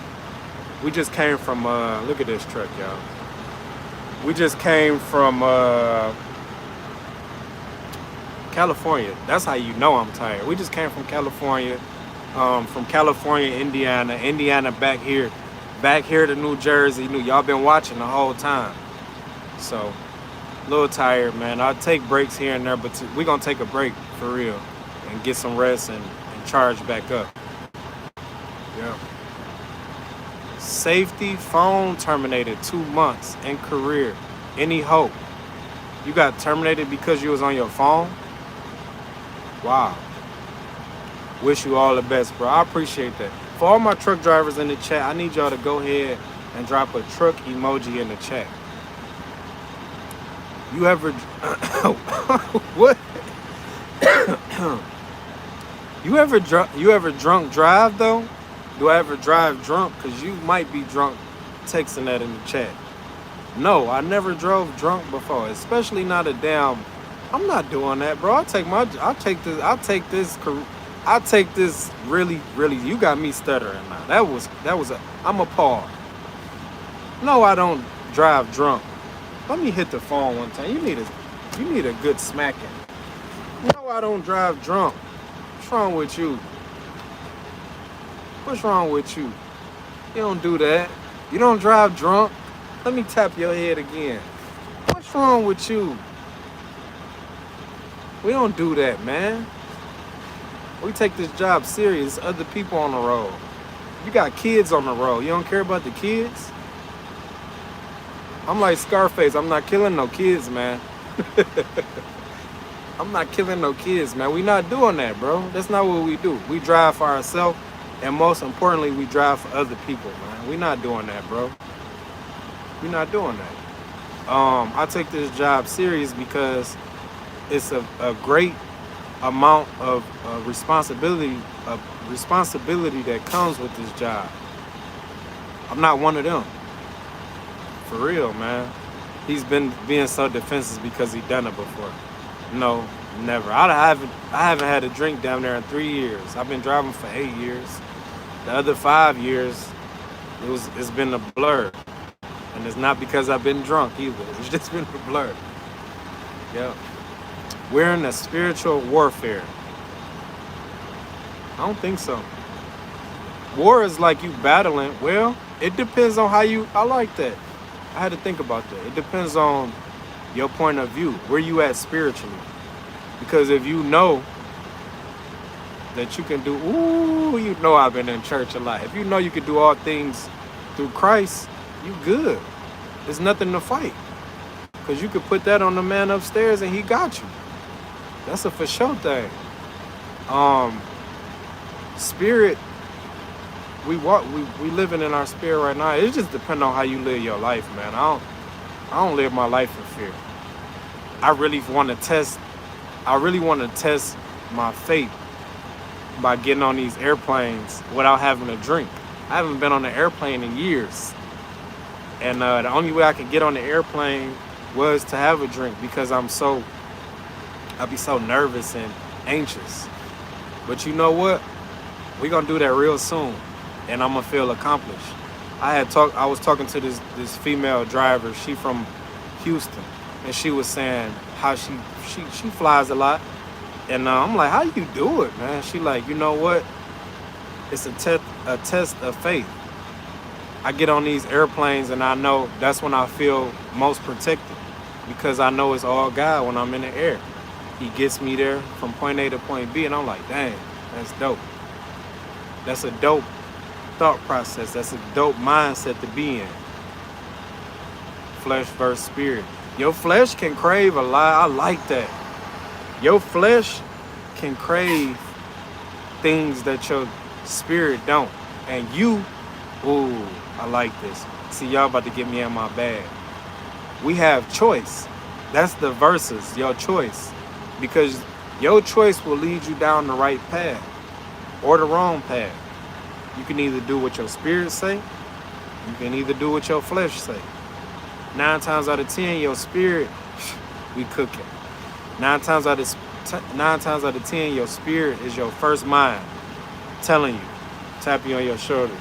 we just came from, look at this truck, y'all. We just came from California. That's how you know I'm tired. We just came from California, Indiana, back here to New Jersey. Y'all been watching the whole time. So, a little tired, man. I'll take breaks here and there, but we're going to take a break for real and get some rest and charge back up. Yeah. Safety phone terminated 2 months in career. Any hope? You got terminated because you was on your phone? Wow. Wish you all the best, bro. I appreciate that. For all my truck drivers in the chat, I need y'all to go ahead and drop a truck emoji in the chat. You ever what? You ever drunk drive though? Do I ever drive drunk? Cause you might be drunk texting that in the chat. No, I never drove drunk before, especially not a damn. I'm not doing that, bro. I'll take this really, you got me stuttering now. I'm appalled. No, I don't drive drunk. Let me hit the phone one time. You need a good smacking. No, I don't drive drunk. What's wrong with you? What's wrong with you? You don't do that. You don't drive drunk. Let me tap your head again. What's wrong with you? We don't do that, man. We take this job serious. Other people on the road. You got kids on the road. You don't care about the kids? I'm like Scarface. I'm not killing no kids, man. I'm not killing no kids, man. We not doing that, bro. That's not what we do. We drive for ourselves, and most importantly, we drive for other people, man. We not doing that, bro. We not doing that. I take this job serious because it's a great amount of responsibility that comes with this job. I'm not one of them. For real, man. He's been being so defensive because he done it before. No, never. I haven't had a drink down there in 3 years. I've been driving for 8 years. The other 5 years, it's been a blur. And it's not because I've been drunk either. It's just been a blur. Yep. We're in a spiritual warfare. I don't think so. War is like you battling. Well, it depends on how you... I like that. I had to think about that. It depends on your point of view. Where you at spiritually. Because if you know that you can do... Ooh, you know I've been in church a lot. If you know you can do all things through Christ, you good. There's nothing to fight. Because you could put that on the man upstairs and he got you. That's a for sure thing. Spirit, we living in our spirit right now. It just depends on how you live your life, man. I don't live my life in fear. I really want to test my faith by getting on these airplanes without having a drink. I haven't been on an airplane in years. And the only way I could get on the airplane was to have a drink because I'd be so nervous and anxious. But you know what? We're going to do that real soon. And I'm going to feel accomplished. I was talking to this female driver. She from Houston. And she was saying how she flies a lot. And I'm like, how you do it, man? She like, you know what? It's a test of faith. I get on these airplanes and I know that's when I feel most protected because I know it's all God when I'm in the air. He gets me there from point A to point B and I'm like, dang, that's dope. That's a dope thought process. That's a dope mindset to be in. Flesh versus spirit. Your flesh can crave a lot. I like that. Your flesh can crave things that your spirit don't. And you, ooh, I like this. See, y'all about to get me in my bag. We have choice. That's the verses, your choice. Because your choice will lead you down the right path or the wrong path. You can either do what your spirit say. You can either do what your flesh say. 9 times out of 10, your spirit, we cooking. 9 times out of 10, your spirit is your first mind. telling you, tap you on your shoulder.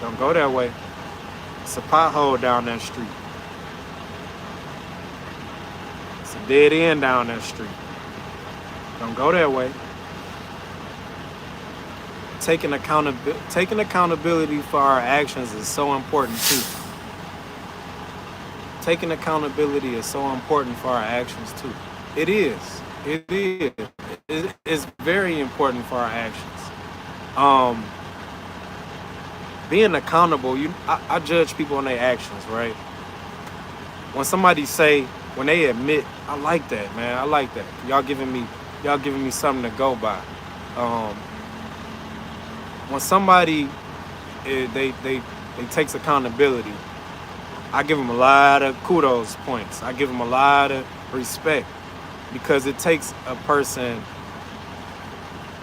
Don't go that way. It's a pothole down that street. It's a dead end down that street. Don't go that way. Taking accountability for our actions is so important too. Taking accountability is so important for our actions too. It is. It is. It's very important for our actions. Being accountable, I judge people on their actions, right? When somebody when they admit, I like that, man. I like that. Y'all giving me something to go by. When somebody they takes accountability, I give them a lot of kudos points. I give them a lot of respect, because it takes a person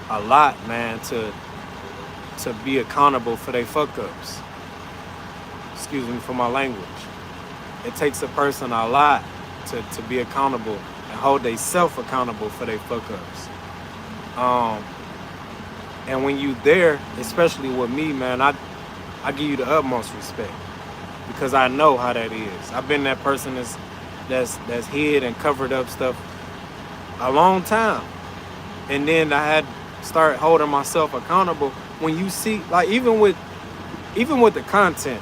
a lot, man, to be accountable for their fuck ups. Excuse me for my language. It takes a person a lot to be accountable and hold themselves accountable for their fuck ups. And when you there, especially with me, man, I give you the utmost respect, because I know how that is. I've been that person that's hid and covered up stuff a long time, and then I had to start holding myself accountable. When you see, like, even with the content,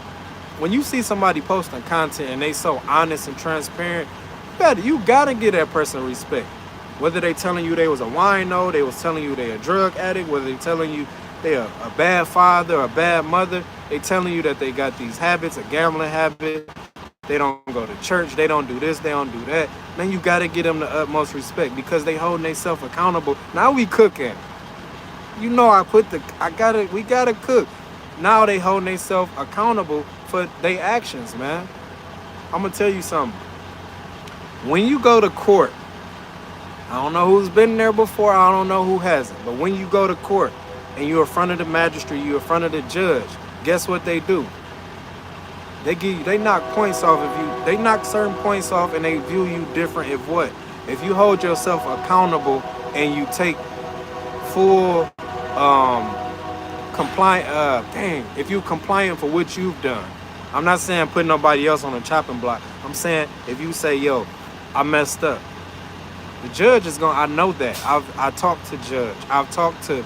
when you see somebody posting content and they so honest and transparent, you gotta give that person respect. Whether they telling you they was a wino, they was telling you they a drug addict, whether they telling you they a bad father, a bad mother, they telling you that they got these habits, a gambling habit, they don't go to church, they don't do this, they don't do that. Man, you gotta give them the utmost respect, because they holding themselves accountable. Now we cooking. You know, we gotta cook. Now they holding themselves accountable for their actions, man. I'm gonna tell you something. When you go to court, I don't know who's been there before, I don't know who hasn't, but when you go to court and you're in front of the magistrate, you're in front of the judge, guess what they do? They knock points off of you. They knock certain points off, and they view you different. If you hold yourself accountable and you take full if you compliant for what you've done. I'm not saying put nobody else on a chopping block. I'm saying if you say, yo, I messed up, the judge is I know that. I talked to judge. I've talked to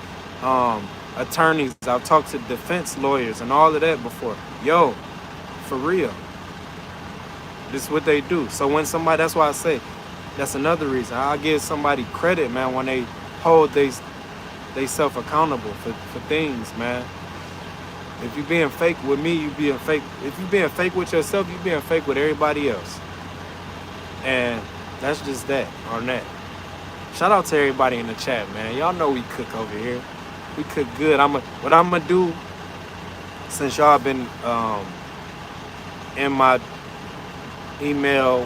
attorneys. I've talked to defense lawyers and all of that before. Yo, for real. This is what they do. So when somebody, that's why I say, that's another reason. I give somebody credit, man, when they hold they self accountable for things, man. If you being fake with me, you being fake. If you being fake with yourself, you being fake with everybody else. And that's just that on that. Shout out to everybody in the chat, man. Y'all know we cook over here. We cook good. What I'm gonna do, since y'all been in my email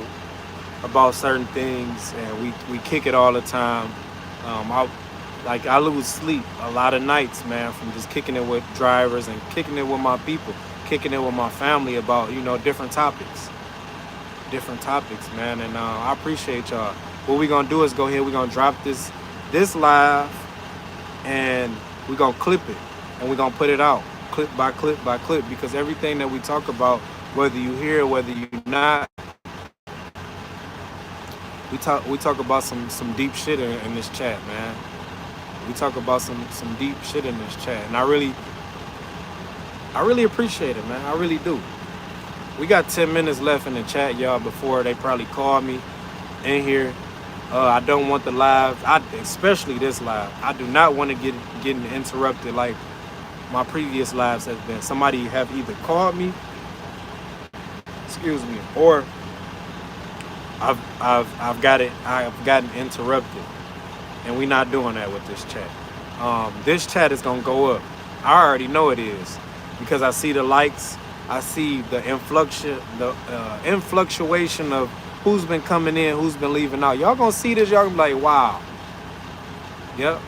about certain things, and we kick it all the time. I lose sleep a lot of nights, man, from just kicking it with drivers and kicking it with my people, kicking it with my family about, different topics. Different topics, man, and I appreciate y'all. What we gonna do is go ahead, we're gonna drop this live, and we're gonna clip it, and we're gonna put it out, clip by clip by clip, because everything that we talk about, whether you hear it, whether you not, we talk about some deep shit in this chat, man. We talk about some deep shit in this chat, and I really appreciate it, man. I really do. We got 10 minutes left in the chat, y'all, before they probably call me in here. I don't want the live, especially this live. I do not want to getting interrupted like my previous lives have been. Somebody have either called me, or I've gotten interrupted, and we're not doing that with this chat. This chat is gonna go up. I already know it is, because I see the likes. I see the influctuation of who's been coming in, who's been leaving out. Y'all gonna see this, y'all gonna be like, wow. Yep.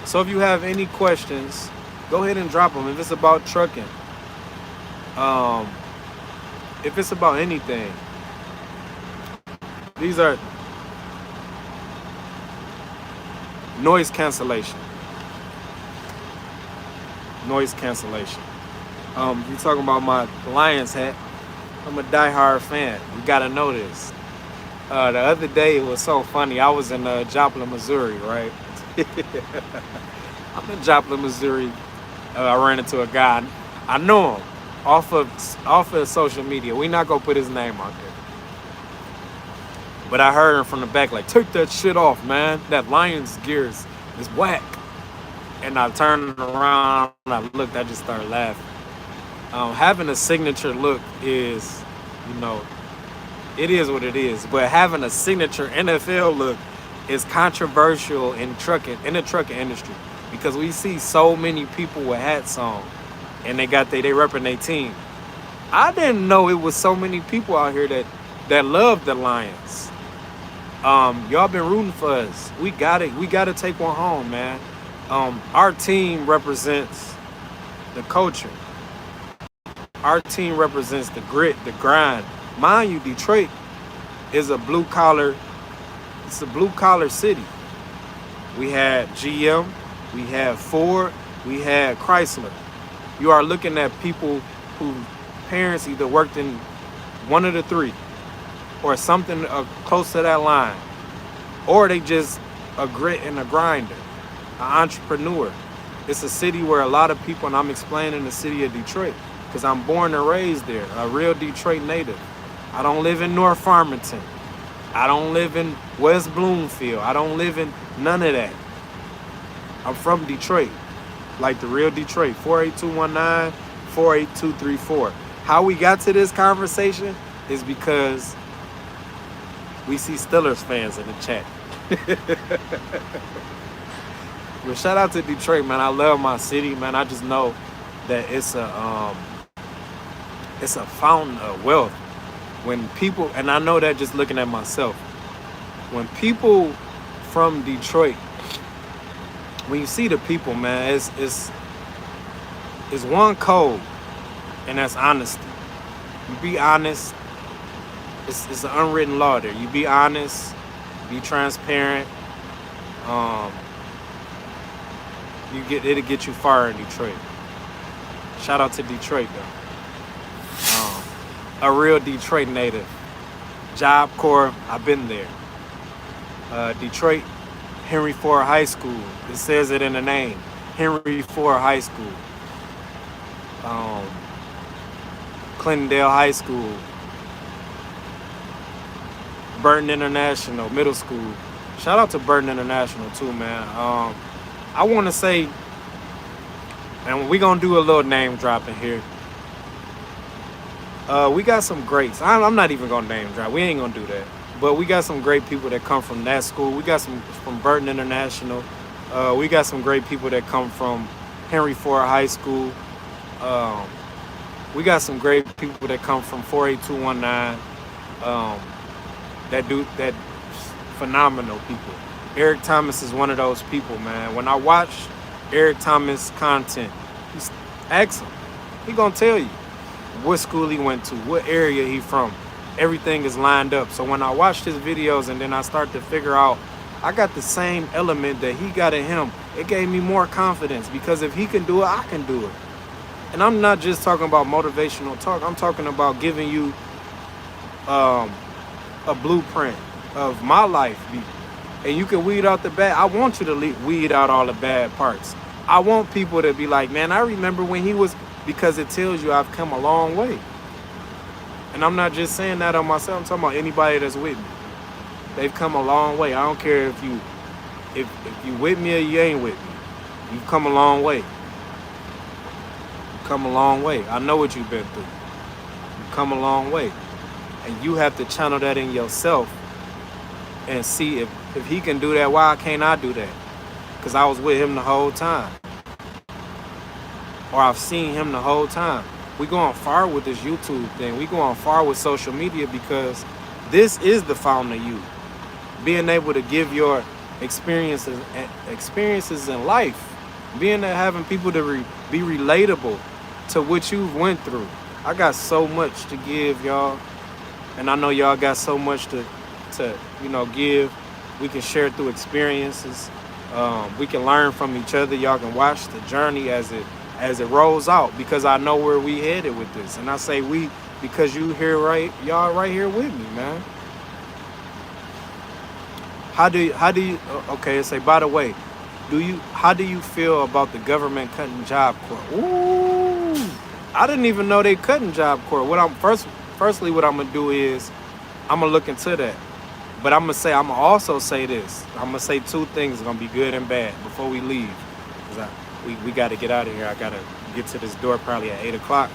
So if you have any questions, go ahead and drop them. If it's about trucking, if it's about anything, These are noise cancellation. Noise cancellation. You talking about my Lions hat? I'm a diehard fan. You gotta know this. The other day it was so funny. I was in Joplin, Missouri, right? I'm in Joplin, Missouri. I ran into a guy. I know him off of social media. We not gonna put his name out there. But I heard him from the back like, "Take that shit off, man. That Lions gear is whack." And I turned around and I looked. I just started laughing. Having a signature look is, it is what it is. But having a signature NFL look is controversial in the trucking industry, because we see so many people with hats on and they repping their team. I didn't know it was so many people out here that love the Lions. Y'all been rooting for us. We got it. We got to take one home, man. Our team represents the culture. Our team represents the grit, the grind. Mind you, Detroit is a blue collar city. We had GM, we had Ford, we had Chrysler. You are looking at people whose parents either worked in one of the three or something close to that line, or they just a grit and a grinder, an entrepreneur. It's a city where a lot of people, and I'm explaining the city of Detroit because I'm born and raised there, a real Detroit native. I don't live in North Farmington. I don't live in West Bloomfield. I don't live in none of that. I'm from Detroit, like the real Detroit. 48219, 48234. How we got to this conversation is because we see Steelers fans in the chat. But shout out to Detroit, man. I love my city, man. I just know that it's a fountain of wealth. When people, and I know that just looking at myself, when people from Detroit, when you see the people, man, it's one code, and that's honesty. You be honest. It's an unwritten law there. You be honest, be transparent. It'll get you far in Detroit. Shout out to Detroit though. A real Detroit native. JobCore, I've been there. Detroit, Henry Ford High School. It says it in the name. Henry Ford High School. Clintondale High School. Burton International Middle School. Shout out to Burton International too, man. I want to say, and we're going to do a little name dropping here. We got some greats. I'm not even going to name drop. We ain't going to do that. But we got some great people that come from that school. We got some from Burton International. We got some great people that come from Henry Ford High School. We got some great people that come from 48219. That phenomenal people. Eric Thomas is one of those people, man. When I watch Eric Thomas content, ask him. He gonna tell you what school he went to, what area he from. Everything is lined up. So when I watch his videos and then I start to figure out I got the same element that he got in him, it gave me more confidence, because if he can do it, I can do it. And I'm not just talking about motivational talk. I'm talking about giving you a blueprint of my life. And you can weed out the bad. I want you to weed out all the bad parts. I want people to be like, man, I remember when he was, because it tells you I've come a long way. And I'm not just saying that on myself. I'm talking about anybody that's with me. They've come a long way. I don't care if you with me or you ain't with me. You've come a long way. You've come a long way. I know what you've been through. You've come a long way. And you have to channel that in yourself and see if he can do that, why can't I do that? Because I was with him the whole time. Or I've seen him the whole time. We going far with this YouTube thing. We going far with social media, because this is the fountain of youth. Being able to give your experiences in life. Having people to be relatable to what you've went through. I got so much to give y'all. And I know y'all got so much to to, give. We can share through experiences. We can learn from each other. Y'all can watch the journey as it rolls out, because I know where we headed with this. And I say we because y'all right here with me, man. How do you okay, say, by the way, how do you feel about the government cutting JobCore? Ooh, I didn't even know they cutting JobCore. Firstly, what I'm gonna do is I'm gonna look into that. But I'm gonna also say this. I'm gonna say two things, gonna be good and bad, before we leave. Cause we gotta get out of here. I gotta get to this door probably at 8 o'clock.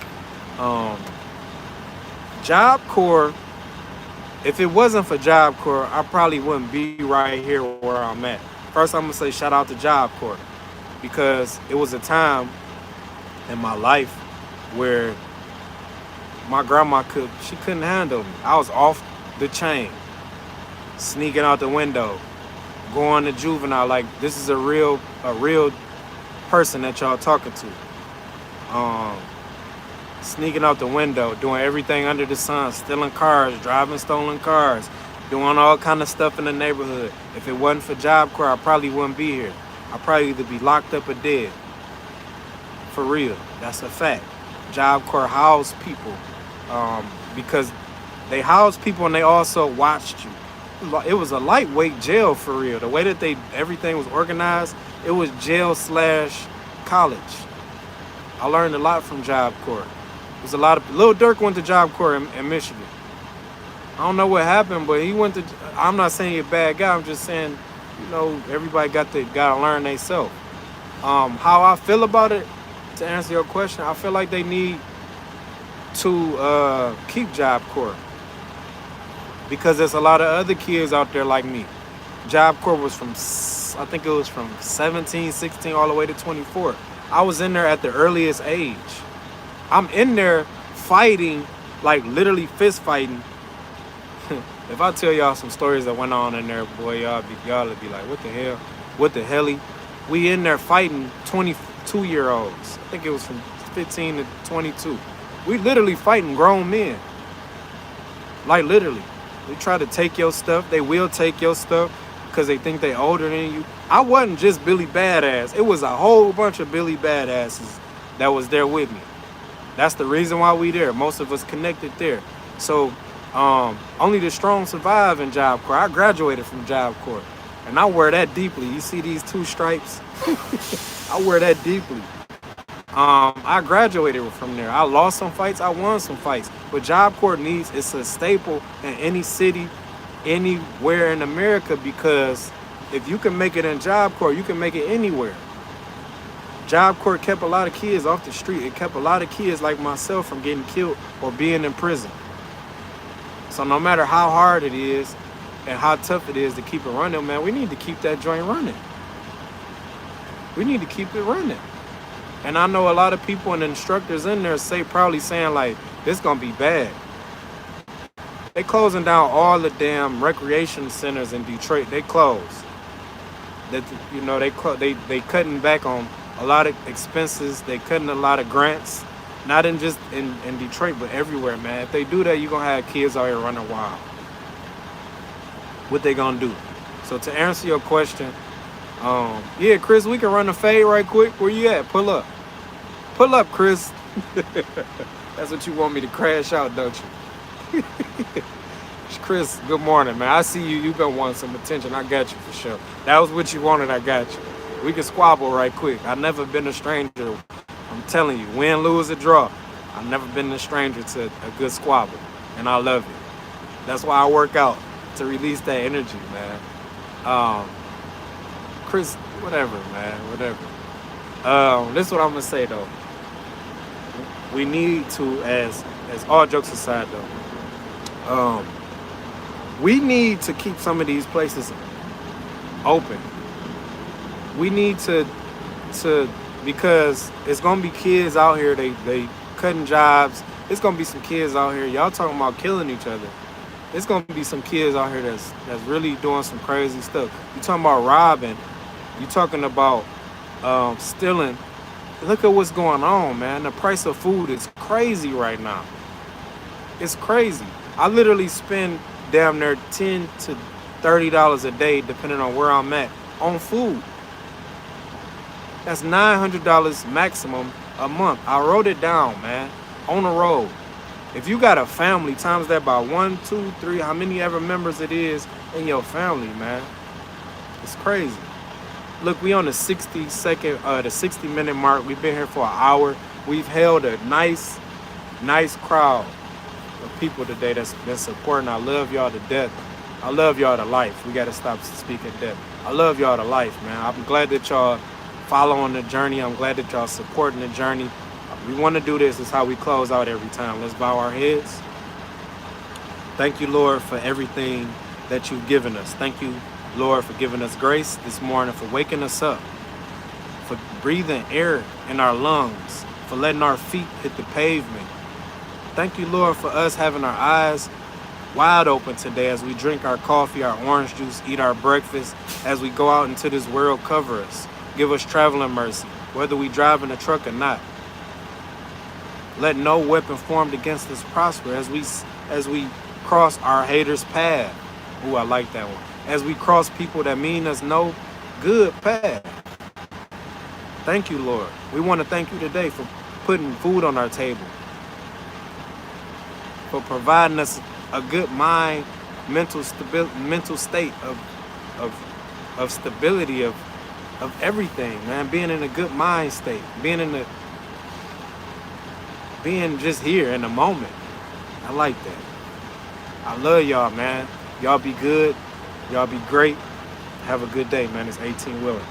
JobCore, if it wasn't for JobCore, I probably wouldn't be right here where I'm at. First, I'm gonna say shout out to JobCore, because it was a time in my life where my grandma couldn't handle me. I was off the chain, sneaking out the window, going to juvenile. Like, this is a real person that y'all talking to. Sneaking out the window, doing everything under the sun, stealing cars, driving stolen cars, doing all kind of stuff in the neighborhood. If it wasn't for JobCore, I probably wouldn't be here. I'd probably either be locked up or dead. For real, that's a fact. JobCore housed people, because they housed people and they also watched you. It was a lightweight jail, for real. The way that everything was organized, it was jail/college. I learned a lot from JobCore. There's a lot of Lil Durk went to JobCore in Michigan. I don't know what happened, but he went to. I'm not saying he's a bad guy. I'm just saying, everybody gotta learn themselves. How I feel about it, to answer your question, I feel like they need to keep JobCore, because there's a lot of other kids out there like me. JobCore was I think it was from 17, 16, all the way to 24. I was in there at the earliest age. I'm in there fighting, like literally fist fighting. If I tell y'all some stories that went on in there, boy, y'all would be like, what the hell? What the helly? We in there fighting 22-year-olds. I think it was from 15 to 22. We literally fighting grown men. Like, literally. They try to take your stuff. They will take your stuff because they think they older than you. I wasn't just Billy Badass. It was a whole bunch of Billy Badasses that was there with me. That's the reason why we there. Most of us connected there. So only the strong survive in JobCore. I graduated from JobCore, and I wear that deeply. You see these 2 stripes? I wear that deeply. I graduated from there. I lost some fights. I won some fights. But JobCore it's a staple in any city, anywhere in America, because if you can make it in JobCore, you can make it anywhere. JobCore kept a lot of kids off the street. It kept a lot of kids like myself from getting killed or being in prison. So no matter how hard it is and how tough it is to keep it running, man, we need to keep that joint running. We need to keep it running. And I know a lot of people and instructors in there probably saying like, this gonna be bad. They closing down all the damn recreation centers in Detroit. They closed. They cutting back on a lot of expenses. They cutting a lot of grants, not just in Detroit, but everywhere, man. If they do that, you're gonna have kids out here running wild. What they gonna do? So to answer your question, yeah, Chris, we can run a fade right quick. Where you at? Pull up, Chris. That's what you want me to crash out, don't you? Chris, good morning, man. I see you. You've been wanting some attention. I got you for sure. That was what you wanted. I got you. We can squabble right quick. I've never been a stranger. I'm telling you, win, lose, or draw. I've never been a stranger to a good squabble, and I love it. That's why I work out, to release that energy, man. Chris, whatever, man, whatever. This is what I'm gonna say though. We need to, as all jokes aside though, we need to keep some of these places open. We need to because it's gonna be kids out here, they cutting jobs. It's gonna be some kids out here, y'all talking about killing each other. It's gonna be some kids out here that's really doing some crazy stuff. You talking about robbing, you talking about stealing. Look at what's going on, man. The price of food is crazy right now. It's crazy. I literally spend damn near $10 to $30 a day, depending on where I'm at, on food. That's $900 maximum a month. I wrote it down, man, on the road. If you got a family, times that by 1, 2, 3, how many ever members it is in your family, man. It's crazy. Look, we on the 60-minute mark. We've been here for an hour. We've held a nice crowd of people today that's been supporting. I love y'all to death. I love y'all to life. We got to stop speaking death. I love y'all to life, man. I'm glad that y'all following the journey. I'm glad that y'all supporting the journey. We want to do this. It's how we close out every time. Let's bow our heads. Thank you, Lord, for everything that you've given us. Thank you, Lord, for giving us grace this morning, for waking us up, for breathing air in our lungs, for letting our feet hit the pavement. Thank you, Lord, for us having our eyes wide open today as we drink our coffee, our orange juice, eat our breakfast, as we go out into this world. Cover us. Give us traveling mercy, whether we drive in a truck or not. Let no weapon formed against us prosper as we cross our haters' path. Ooh, I like that one. As we cross people that mean us no good path. Thank you, Lord. We want to thank you today for putting food on our table, for providing us a good mind, mental state of stability, of everything, man. Being in a good mind state, being just here in the moment. I like that. I love y'all, man. Y'all be good. Y'all be great. Have a good day, man. It's 8TeenWilln.